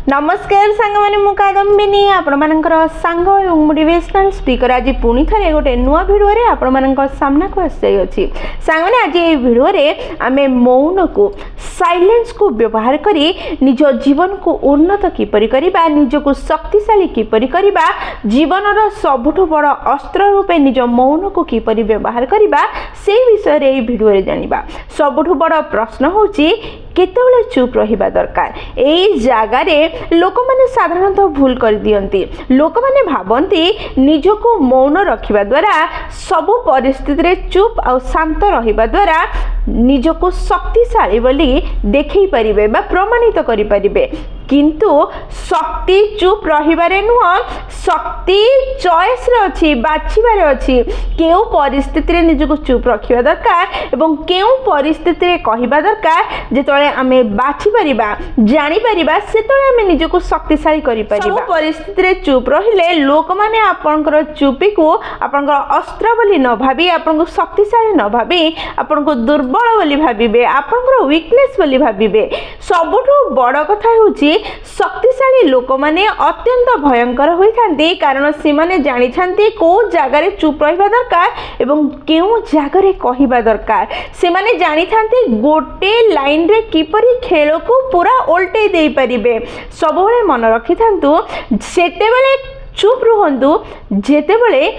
नमस्कार सांग मैंने मु कादम्बिनी आपणकर सांग और मोटिवेशनल स्पीकर आज पुणी थे गोटे नुआ भिडियो आपण सामना को आसी सांग मैंने आज ये भिडियो आम मौन को साइलेंस को व्यवहार करी निज जीवन को उन्नत किपरि करिबा निज को शक्तिशाली किपरि करिबा जीवन सबुठ बड़ अस्त्र रूपे निज मौन को किपरि व्यवहार करिबा से विषय रे भिडियो जानिबा। सबुठ बड़ प्रश्न होची केतेबेले चुप रहिबा दरकार। एई जगार लोक माने साधारणतः भूल कर दियंती। लोक माने भाबंती निजको मौन रखिबा द्वारा सबु परिस्थिति रे चुप और शांत रहिबा द्वारा निजको शक्तिशाली बोली देखै परिबे बा प्रमाणित करि परिबे, किंतु शक्ति चुप रहिबारे नुह, शक्ति चॉइस रे अछि, बाछिबारे अछि। केउ परिस्थिति रे निजको चुप रखिबा दरकार एवं केउ परिस्थिति रे कहिबा दरकार। जेतोळे आमे बाछि परिबा जानि परिबा सेतोळे आमे निजको शक्तिशाली करि परिबा। सब परिस्थिति रे चुप रहिले लोक माने आपनकर चुपी को आपनकर अस्त्र बोली न भाबी, आपनको शक्तिशाली न भाबी, आपनको दुर्बल बोली भाबिबे, आपनकर वीकनेस बोली भाबिबे। सबुठु बड़ कथा होची शक्तिशाली लोक माने अत्यंत भयंकर होई थांती, कारण से माने जानि थांती को जगह रे चुप रहिबा दरकार एवं केउ जगह रे कहिबा दरकार। से माने जानि थांती गोटे लाइन रे किपरि खेल को पूरा उल्टे देई परिबे। सबोले मन रखि थांतु सेते बेले चुप रुहंतु जेतेबेले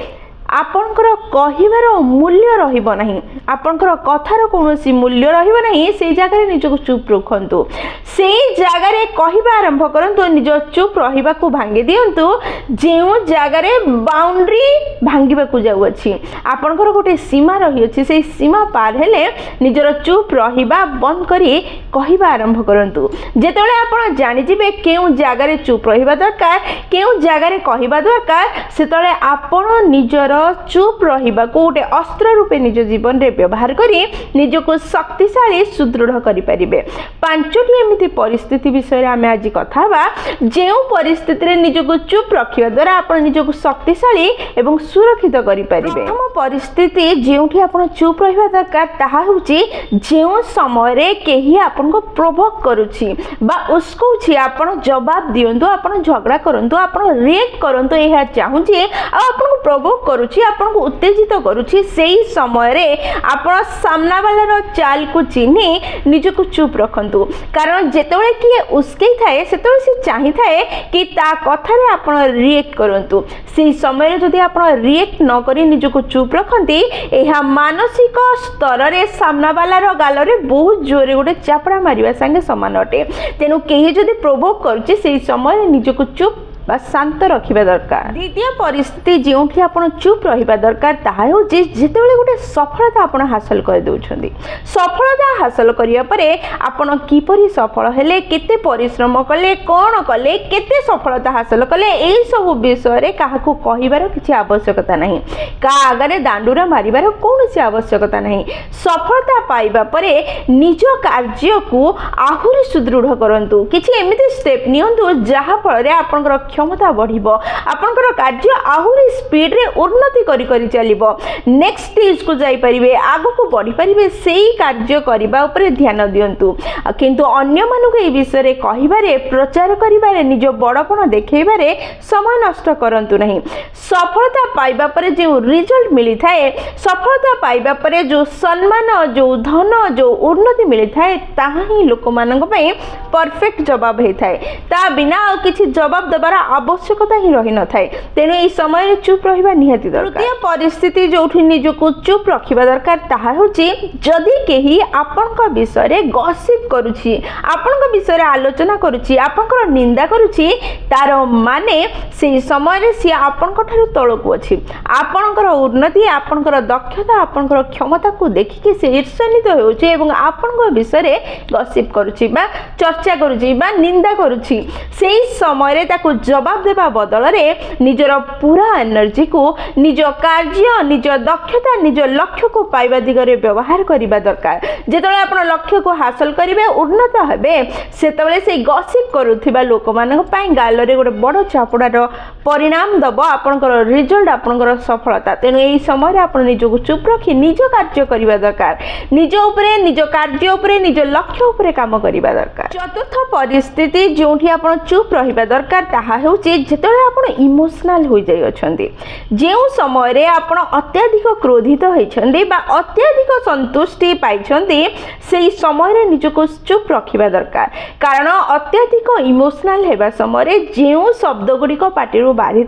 आपनकर कहिबार मूल्य रहिबो नाही, आपनकर कथार कोनोसी मूल्य रहिबो नाही। से जगह रे निजको चुप रखंतु, से जगह रे कहिबा आरंभ करंतु, निज चुप रहिबा को भांगी दियंतु। जेउ जगह रे बाउंड्री भांगीबा को जाउ अछि, आपनकर गोटे सीमा रहि अछि, से सीमा पार हेले निजर चुप रहिबा बंद करी कहिबा आरंभ करंतु। जेतेबेले आपण जानि जिबे केउ जगह रे चुप रहिबा दरकार, केउ जगह रे कहिबा दरकार, सेतले आपण निजर चुप रहिबा को गोटे अस्त्र रूपे निज जीवन रे व्यवहार करी निजको शक्तिशाली सुदृढ़ करि परिबे। पांचटी एमिति परिस्थिति विषय रे आमे आज कथा बा, जेउ परिस्थिति रे निजको चुप रखिबा द्वारा आपण निजको शक्तिशाली एवं सुरक्षित करि परिबे। प्रथम परिस्थिति जेउठी आपण चुप रहिबा दरकार ताहा होची जेउ समय रे केही आपनको प्रोवोक करूची बा उसकोची, आपण जवाब दियंतु, आपण झगड़ा करंतु, आपण रिएक्ट करंतु, एहा चाहूची आ आपनको प्रोवोक करूची, आपनको उत्तेजित करूची। सेही समय रे आपण सामना वाला चाल को चिन्ही निजको चुप रखंतु, कारण जेतेबेले कि उसके थाए सेतेबेले से चाहि थाए कि ता कथा रे आपण रिएक्ट करंतु। सेही समय रे जदि आपण रिएक्ट न करी निजको चुप रखंती, एहा मानसिक स्तर रे सामना वाला रो गाल रे बहुत जोरे गोटे चापड़ा मारिबा संगे समान अटे। तेनु केही जदि प्रोवोक करूची सेही समय रे निजको चुप बा शांत रखिबा दरकार। द्वितीय परिस्थिति जेउठी आपण चुप रहिबा दरकार ताहा होची जेतेबेले गोटे सफलता आपण हासिल कर देउछंदी। सफलता हासिल करिया परे आपण किपरि सफल हेले, केते परिश्रम कले, कोन कले, केते सफलता हासिल कले, एई सब विषय रे काहाकू कहिबार किछि आवश्यकता नाही, का आगरे दांडुरा मारिबार कोनोसी आवश्यकता नाही। सफलता पाइबा परे निज कार्य को आहुरी सुदृढ़ करंतु, किछि एमिति स्टेप नियंतु जहा फल रे आपनकर क्षमता बढ़िबो, आपनकर कार्य आहुरी स्पीड रे उन्नति करी करी चलिबो, नेक्स्ट स्टेज को जाई परिबे, आगु को बढ़ी परिबे। सेही कार्य करिबा ऊपर ध्यान दियंतु, किंतु अन्य मानु के विषय रे कहिबारे, प्रचार करिबारे, निज बड़पण देखैबारे समय नष्ट करंतु नहीं। सफलता पाइबा परे जो रिजल्ट मिली थाए, सफलता पाइबा परे जो सम्मान, जो धन, जो उन्नति मिली थाए, ताहा ही लोक मानक पई परफेक्ट जवाब हे थाए। ता बिना किछि जवाब दबार आवश्यकता ही रही न थाए। तेणु एई समय चुप रहिबा निहाती दरकार। तृतीय परिस्थिति जोठी निजको चुप रखिबा दरकार ताहा होची जदि केही आपनक विषय रे गॉसिप करूची, आपनक विषय रे आलोचना करूची, आपनकर निंदा करूची, तार माने सेई समय रे से आपनक ठारू तळकु अछि। आपनकर उन्नति, आपनकर दक्षता, आपनकर क्षमता को देखि से ईर्ष्यान्वित होउची एवं आपनक विषय रे गॉसिप करूची बा चर्चा करूची बा निंदा करूची। सेई समय रे ताको जवाब देवा बदल में निजर पूरा एनर्जी को निज कार्य निज दक्षता निज लक्ष्य को पाइबा दिगरे व्यवहार करने दरकार। जिते आप लक्ष्य को हासिल करेंगे उन्नत हेबे से गसिप करुवा लोक मान गाल गोटे बड़ चापुड़ार परिणाम दब आपंकर रिजल्ट आपंकर सफलता। तेणु यही समय आप निजक चुप रखी निज कार्य करने दरकार निज उपरे निज कार्य उपरे निज लक्ष्य उपरे काम करने दरकार। चतुर्थ परिस्थिति जो आप चुप रहा दरकार ताहा हेउची जेतेबेले आप इमोशनल हो जाइछन्ती जो समय आप अत्याधिक क्रोधित होइछन्ती बा अत्याधिक संतुष्टि पाइछन्ती से समय निजको चुप रखा दरकार। कारण अत्याधिक इमोशनल हेबा समय जो शब्द गुड़िक पार्टी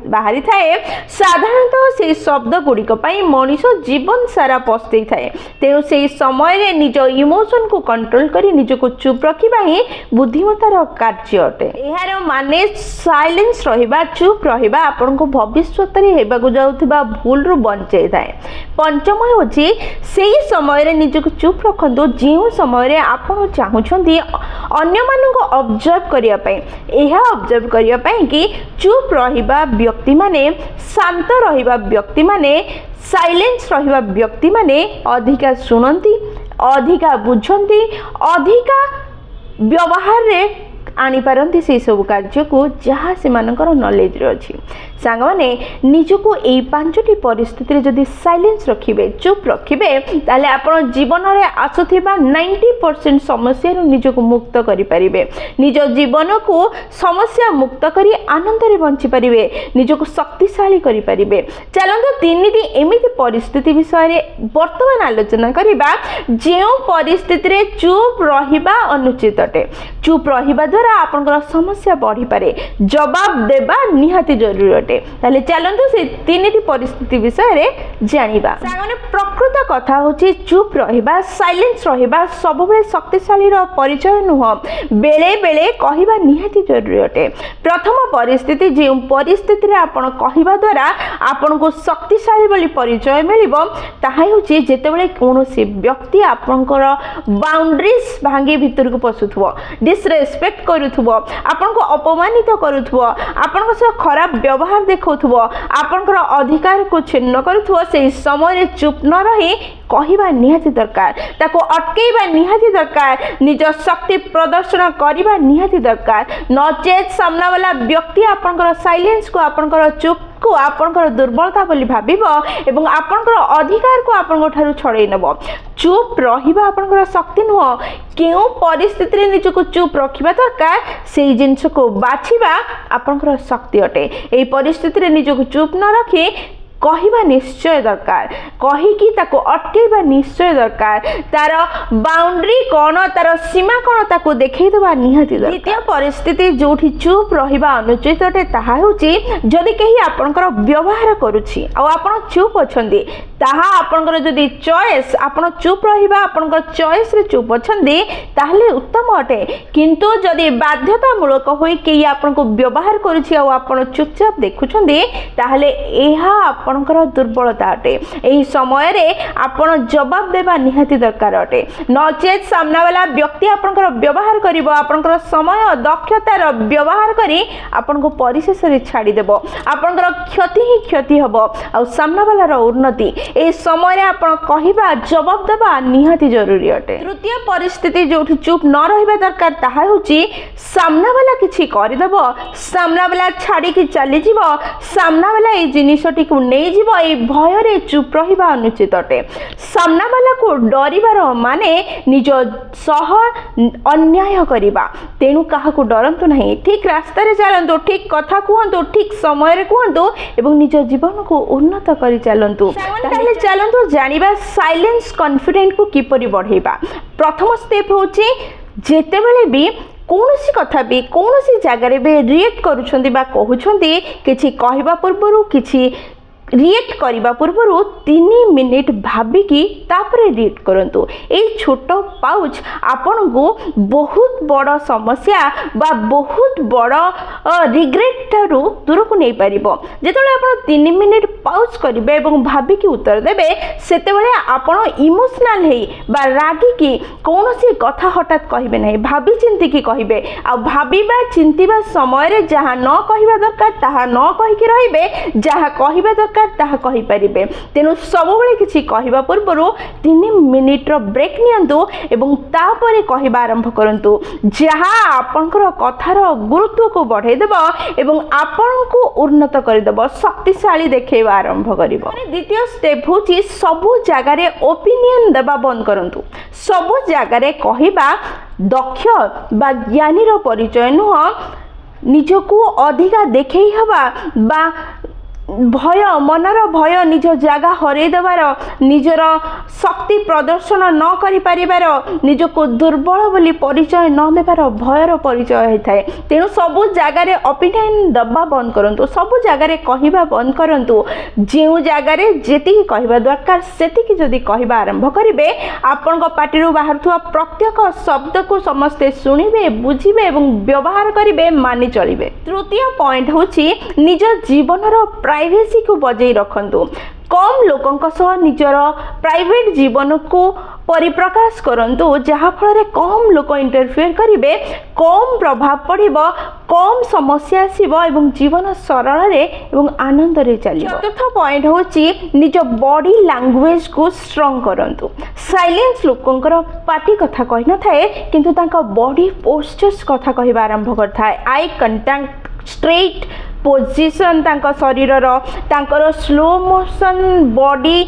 बाहरी थाए साधारणतः से शब्द गुड़िक मनीष जीवन सारा पस्ते थाए। तेणु से समय निज इमोशन को कंट्रोल करी निजको चुप रखा ही बुद्धिमतार कार्य अटे। यार माने साइलेंस रहिबा चुप रहिबा आपन को भविष्यत रे हेबाकु जाउथिबा भूल रु बंचै थाए। पंचम होची सेही समय रे निजको चुप रखंतु जे समय रे आपन चाहुछंती अन्य मानन को ऑब्जर्व करिया पई एहा ऑब्जर्व करिया पई कि चुप रहिबा व्यक्ति माने शांत रहिबा व्यक्ति माने साइलेंस रहिबा व्यक्ति माने अधिका सुनंती अधिका बुझंती अधिका व्यवहार रे आनी पारंती से सब कार्य को जहाँ से मानकर नॉलेज रे अछि। सांग माने निजको एई पांचटी परिस्थिति रे जदि साइलेंस रखिबे चुप रखिबे ताले आपण जीवन रे आसुथिबा 90% समस्या रो निजको मुक्त करि परिबे। निज जीवन को समस्या मुक्त करी आनंद रे बंची परिबे निजको शक्तिशाली करि परिबे। चलंतु तीनटी एमिति परिस्थिति विषय रे वर्तमान आलोचना करिबा जेउ परिस्थिति रे चुप रहिबा अनुचित अटे। चुप रहिबा द्वारा आपनकर समस्या बढ़ी पारे जवाब देबा निहाती जरूरी अटे। ताले चलंतु से तीनटी परिस्थिति विषय रे जानिबा। सागने प्रकृत कथा होची चुप रहिबा साइलेंस रहिबा सब बेले शक्तिशाली रो परिचय नुह बेले बेले कहिबा निहाती जरूरी अटे। प्रथम परिस्थिति जे परिस्थिति रे आपण कहिबा द्वारा आपण को शक्तिशाली बोली परिचय मिलिबो ताहा होची जेतेबेले कोनोसी व्यक्ति आपनकर बाउंड्रीज भांगी भितर को पसुथबो डिसरेस्पेक्ट करुथबो आपन को अपमानित करुथबो आपन को से खराब व्यवहार देखौथबो आपनकर अधिकार को छिन्न करुथबो से समय रे चुप न रही कहिबा निहाती दरकार ताको अटकेबा निहाती दरकार निज शक्ति प्रदर्शन करिबा निहाती दरकार। नचेत सामना वाला व्यक्ति आपनकर साइलेंस को आपनकर चुप को आपनकर दुर्बलता बोली भाबिबो एवं आपनकर अधिकार को आपनकर ठारू छड़े नेबो। चुप रहिबा आपनकर शक्ति नुह केउ परिस्थिति रे निजको चुप रखिबा दरकार सेही जिंस को बाछिबा आपनकर शक्ति अटे। एही परिस्थिति रे निजको चुप न रखी कहिबा निश्चय दरकार कहिकी ताको अटकेबा निश्चय दरकार तार बाउंड्री कोन तार सीमा कोन ताको देखै दबा निहाती दरकार। द्वितीय परिस्थिति जोठी चुप रहिबा अनुचित अटे ताहा होची जदि केही आपनकर व्यवहार करूची आ आपन चुप अछंदी ताहा आपनकर जदि चॉइस आपन चुप रहिबा आपनकर चॉइस रे चुप अछंदी ताहले उत्तम अटे। किंतु जदि बाध्यतामूलक होई केही आपन को व्यवहार करूची आ आपन चुपचाप देखुछंदी ताहले एहा आपनकर दुर्बलता अटे। एही समय रे आपन जवाब देबा निहाती दरकार अटे। नचेत सामना वाला व्यक्ति आपनकर व्यवहार करिवो आपनकर समय दक्षतार व्यवहार करी आपन को परिशेष रे छाडी देबो आपनकर क्षति ही क्षति हबो आ सामना वाला रो उन्नति ए समय रे आपन कहिबा जवाब देबा निहाती जरूरी अटे। तृतीय परिस्थिति जोठी चुप न रहिबा दरकार ताहा होची सामना वाला किछि करि देबो सामना वाला छाडी के चली जीवो सामना वाला ए जिनिसटी को नहीं जीव ए भय रे चुप रहिबा अनुचित अटे। सामना वाला को डरिबार माने निज सह अन्याय करिबा। तेणु काहा को डरंतु नहीं ठीक रास्ता रे चलंतु ठीक कथा कहंतु ठीक समय रे कहंतु एवं निज जीवन को उन्नत करि चलंतु। ताले चलंतु जानिबा साइलेंस कॉन्फिडेंट को किपरि बढ़ेबा। प्रथम स्टेप होची जेतेबेले भी कौनसी कथा भी कौनसी जगह भी रिएक्ट करुछंती बा कहउछंती किछि कहबा पूर्वरु किछि रिएक्ट करने पूर्व 3 मिनिट भाविकी तापर रिएक्ट करंतु। ये छोट पाउच आपन को बहुत बड़ समस्या बा बहुत बड़ रिग्रेट ठारू दूर को नहीं पारिबो। जेतले आपन 3 मिनिट पाउच करिवे एवं भाविकी उत्तर देबे सेतेबेले आपन इमोशनल हेई बा रागी की कौनसी कथा हठात कहबे नहीं, भाभी चिंती की कहबे। आ भाबीबा चिंतीबा समय रे जहा न कहबा दरकार ताहा न कहिके रहिबे, जहा कहबा दरकार ताहा कहि परिबे। तेनु सब बेले किछि कहबा पूर्व 3 मिनिट रो ब्रेक नियंतु एवं तापरे कहबा आरंभ करंतु, जहा आपनकर कथार गुरुत्व को बढ़ाई देबो एवं आपन को उन्नत कर देबो, शक्तिशाली देखेबा आरंभ करिवो। द्वितीय स्टेप होछि सबु जगह रे ओपिनियन देबा बंद करंतु। सबु जगह रे कहबा दक्ष बा ज्ञानी रो परिचय नुह, निजको अधिका देखै हवा बा भय मनर भय निज जगह हरई देवार, निजर शक्ति प्रदर्शन न करि परिवार, निजको दुर्बल बोली परिचय न देवार भयर परिचय होता है। तेणु सबु जगार ओपिनियन दबा बंद करंतु, सबु जगार कहवा बंद करंतु। जो जगार जेतिकी कहवा दरकार सेतिकी जदि कहवा आरंभ करिवे, आपन पाटिरु बाहरुवा प्रत्येक शब्द को समस्ते सुनिबे, बुझिबे एवं व्यवहार करिवे, मानि चलिबे। तृतीय पॉइंट होछि निज जीवनर प्राइवेसी को बजाई रखंतु। कम लोकों सह निजर प्राइवेट जीवन को परिप्रकाश करंतु, जहा फल कम लोक इंटरफेयर करिवे, कम प्रभाव पड़िबो, कम समस्या आसीबो एवं जीवन सरल रे एवं आनंद रे चलिबो। चतुर्थ पॉइंट होछि निज बॉडी लैंग्वेज को स्ट्रांग करंतु। साइलेंस लोकंकर पार्टी कथा कहि न थाए, किंतु तांका बॉडी पोस्चर्स कथा कहबा आरंभ करथाय। आई कांटेक्ट, स्ट्रेट पोजिशन तांका शरीर तांकर स्लो मोशन बॉडी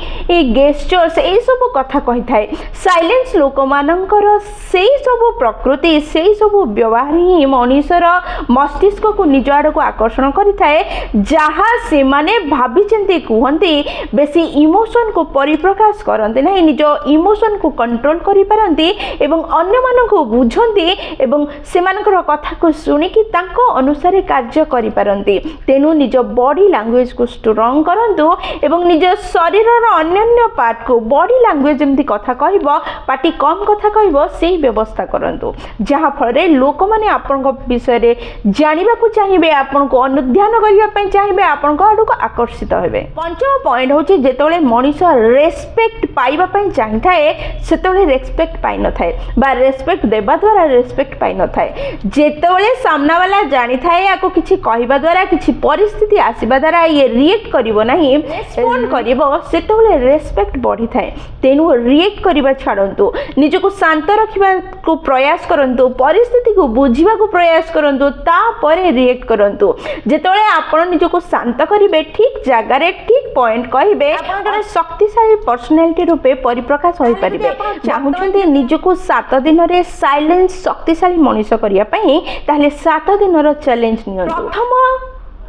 गेस्चर्स ए सब कथा कही थाए। साइलेंस लोक मानकर से सब प्रकृति से सब व्यवहार ही मनुष्यर मस्तिष्क को निज आड़ को आकर्षण करि थाए, जहाँ से माने भाभी चिंती कहती बेसी इमोशन को परिप्रकाश करते ना, निज इमोशन को कंट्रोल करि पारंती एवं अन्य मान को बुझंती एवं सेमानकर कथा को सुनिकी तांको अनुसार कार्य करि पारंती। तेणु निज बॉडी लैंग्वेज को स्ट्रांग करंतु एवं निज शरीर अन्य पार्ट को बॉडी लैंग्वेज जमती कथा कहबो, पार्टी कम कथा कहबो से व्यवस्था करंतु, जहाँ फल लोक माने आपन विषय रे जानिबा को चाहिए, आपन को अनुध्यान करिया पय चाहिए, आपन को आडू को आकर्षित हेबे। पंचम पॉइंट होची जेतोले मनुष्य रेस्पेक्ट पाइबा पय चाहिए सेतोले रेस्पेक्ट पाइ न थाए बा रेस्पेक्ट देबा द्वारा रेस्पेक्ट पाइ न थाए। जेतोले सामना वाला जानि थाए याको किछि कहबा द्वारा किछि परिस्थिति आसीबा द्वारा ये रिएक्ट करिवो नाही, रेस्पोंड करिवो, सेतोले रेस्पेक्ट बढ़ी थाए। तेनु रिएक्ट करिबा छाडंतु, निजको शांत रखिबा को प्रयास करंतु, परिस्थिति को बुझिबा को प्रयास करंतु, तापरे रिएक्ट करंतु। जेतोले आपण निजको शांत करिवे, ठीक जगारे ठीक पॉइंट कहिबे, आपण जने शक्तिशाली पर्सनालिटी रूपे परिप्रकाश होई परिबे। चाहुछन्ती निजको 7 दिन रे साइलेंस शक्तिशाली मनुष्य करिया पई, ताहले 7 दिन रो चैलेंज नियंतु। प्रथम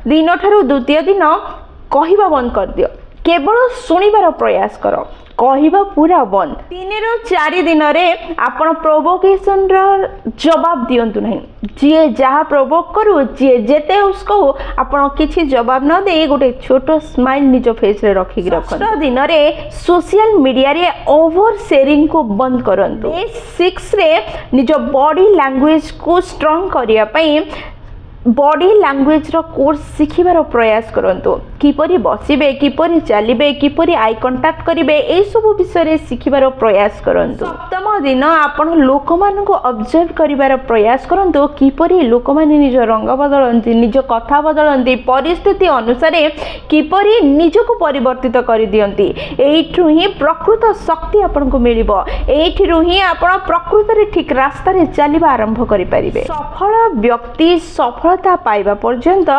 दिन ठारू द्वितीय दिन कहवा बंद कर दियो, केवल सुनिबार प्रयास कर, कहवा पूरा बंद। 3 ରୁ 4 दिन रे आपण प्रोवोकेशन रो जवाब दियंतु नहीं। जे जहा प्रोवोक करू, जे जेते उसको आपण किछि जवाब न दे गोटे छोटो स्माइल निज फेस रे रखि रखन। 6 दिन रे सोशल मीडिया रे ओवर शेयरिंग को बंद करंतु। 6 रे निज बॉडी लैंग्वेज को स्ट्रांग करिया पई बॉडी लैंग्वेज रो कोर्स शिखिबार प्रयास करंतु। किपरि बसिबे, किपरि चलिबे, किपरि आई कांटेक्ट करिवे, ए सब विषय रे शिखिबार प्रयास करंतु। सप्तम दिन आपण लोक मान को ऑब्जर्व करिबार प्रयास करंतु, किपरि लोक माने निज रंग बदलंती, निज कथा बदलंती, परिस्थिति अनुसार किपरि निज को परिवर्तित करि दियंती। एइठु ही प्रकृत शक्ति आपण को मिलिबो, एइठिरु ही आपण प्रकृत रे ठीक रास्ता रे चलिबा आरंभ करि परिबे। सफल व्यक्ति सफलता पाइबा पर्यंत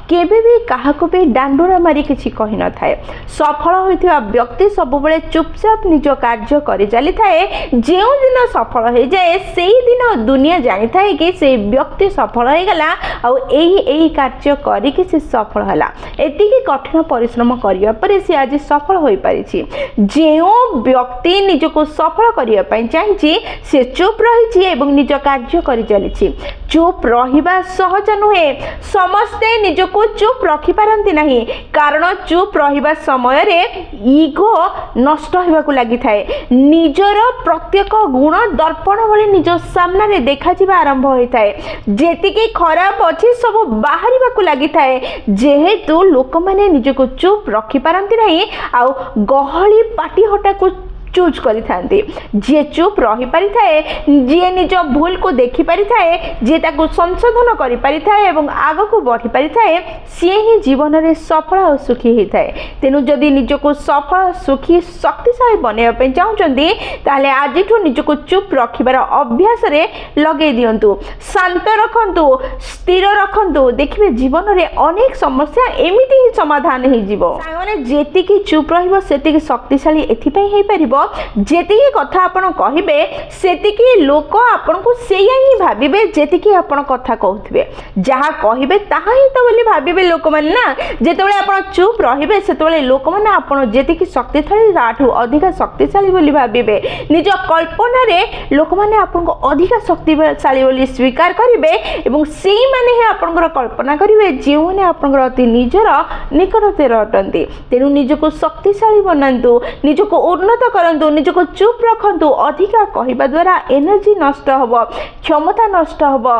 केबे भी काहाको भी डांडुरा मारी किछि कहि न थाए। सफल होइथिबा व्यक्ति सब बेले चुपचाप निज कार्य करि चली थाए। जेउ दिन सफल हो जाए सेही दिन दुनिया जानि थाए कि से व्यक्ति सफल हो गला आ एही कार्य करि कि से सफल हला। एतिकी कठिन परिश्रम करिया परे से आज सफल होई पारिछि। जेउ व्यक्ति निजको सफल करिया पई चाहिछि से चुप रहिछि एवं निज कार्य करि चलिछि। चुप रहिबा सहज नुहे, समस्ते निजको चुप रखि पारंती नाही, कारण चुप रहिबा समय रे ईगो नष्ट होइबाकू लागि थाए निजर प्रत्येक गुण दर्पण भली निज सामना रे देखा जिबा आरंभ होई थाए जेतिकी खराब अछि सब बाहरिबाकू लागि थाए जेहेतु लोक माने निजको चुप रखि पारंती नाही आ गहली पाटी हटा को चूज करी थांती जे चुप रही पारि थाए जे निज भूल को देखि पारि थाए जे ताको संशोधन करि पारि थाए एवं आग को बढ़ी पारि थाए सी ही जीवन रे सफल और सुखी ही थाए तेनु जदि निज को सफल सुखी शक्तिशाली बनेबा पे चाहउचंदी ताले आजिठु निज को चुप रखिबार अभ्यास रे लगे दियंतु शांत रखंतु स्थिर रखंतु देखिबे जीवन रे अनेक समस्या एमिति ही समाधान हे जीवो सागने जेति की चुप रहिबो सेति की शक्तिशाली एथि पई हे परिबो जेतिकी कथा आपण कहिबे सेतिकी लोक आपनको सेया ही भाबिबे जेतिकी आपण कथा कहउथिबे जहा कहिबे ताहा ही तो बोली भाबिबे लोक मन ना जेतबेले आपण चुप रहिबे सेतबेले लोक मन आपण जेतिकी शक्तिशाली ताठू अधिक शक्तिशाली बोली भाबिबे निज कल्पना रे लोक माने आपनको अधिक शक्तिशाली बोली स्वीकार करिबे एवं सेई माने ही आपनकर कल्पना करिबे जे माने आपनकर अति निजर निकटते रटंती तेनु निजको शक्तिशाली बनांतु निजको उन्नत निजको चुप रखंतु अधिका कहिबा द्वारा एनर्जी नष्ट हबो क्षमता नष्ट हबो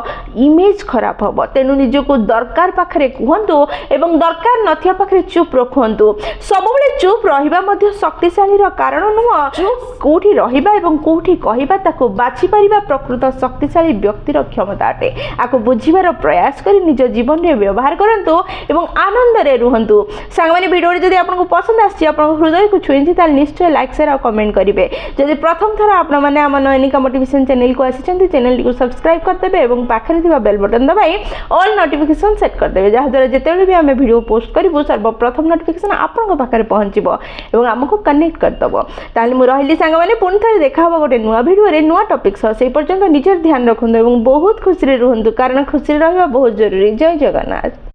इमेज खराब हबो तेनु निजको दरकार पाखरे कहंतु एवं दरकार नथिया पाखरे चुप रखंतु सबबेले चुप रहिबा मध्ये शक्तिशाली रो कारण नुह चुप कोठी रहिबा एवं कोठी कहिबा ताको बाछि परिबा प्रकृत शक्तिशाली व्यक्ति रो क्षमता अटे आको बुझिबार प्रयास करी निज जीवन रे व्यवहार करंतु एवं आनंद रे रहंतु सांगमाने वीडियो रे जदि आपनको पसंद आछि आपन हृदय को छुइंछि ताल निश्चय लाइक शेयर और कमेंट करिवे जदि प्रथम थर आपण माने हम नयनिका मोटिवेशन चैनल को आसी चैनल को सब्सक्राइब कर देबे एवं पाखरे थिबा बेल बटन दबाई ऑल नोटिफिकेशन सेट कर देबे जहा द्वारा जेतेबेले भी हम वीडियो पोस्ट करबो सर्वप्रथम नोटिफिकेशन आपन पाखरे पहुंचबो एवं हमको कनेक्ट कर दबो ताले मु रहिली संग माने पुन थरे देखा हबो गोटे नुवा वीडियो रे नुवा टॉपिक सह सेई पर्यंत निजर ध्यान रखंदो एवं बहुत खुशी रे रहंदो कारण खुशी रहबा बहुत जरूरी जय जगन्नाथ।